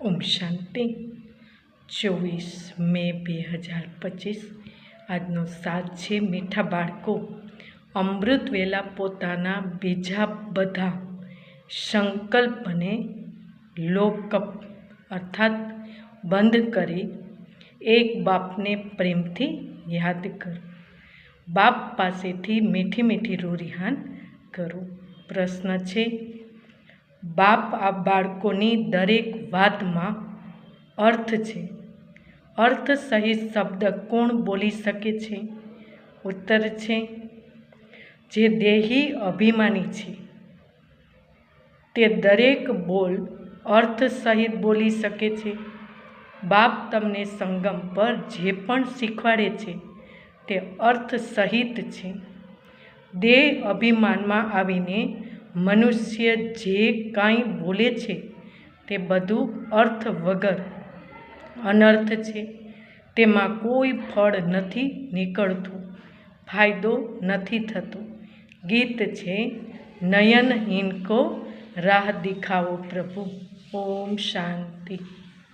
ઓમ શાંતિ 24 મે 2025 આજનો સાથ છે। મીઠા બાળકો, અમૃત વેલા પોતાના બીજા બધા સંકલ્પને લોકઅપ અર્થાત બંધ કરી એક બાપને પ્રેમથી યાદ કરો। બાપ પાસેથી મીઠી મીઠી રૂ રિહાન કરો। પ્રશ્ન છે, બાપ આ બાળકોની દરેક વાતમાં અર્થ છે। અર્થ સહિત શબ્દ કોણ બોલી શકે છે? ઉત્તર છે, જે દેહી અભિમાની છે તે દરેક બોલ અર્થ સહિત બોલી શકે છે। બાપ તમને સંગમ પર જે પણ શીખવાડે છે તે અર્થ સહિત છે। દેહ અભિમાનમાં આવીને મનુષ્ય જે કાંઈ બોલે છે તે બધું અર્થ વગર અનર્થ છે। તેમાં કોઈ ફળ નથી નીકળતું, ફાયદો નથી થતો। ગીત છે, નયનહીન કો રાહ દિખાવો પ્રભુ। ઓમ શાંતિ।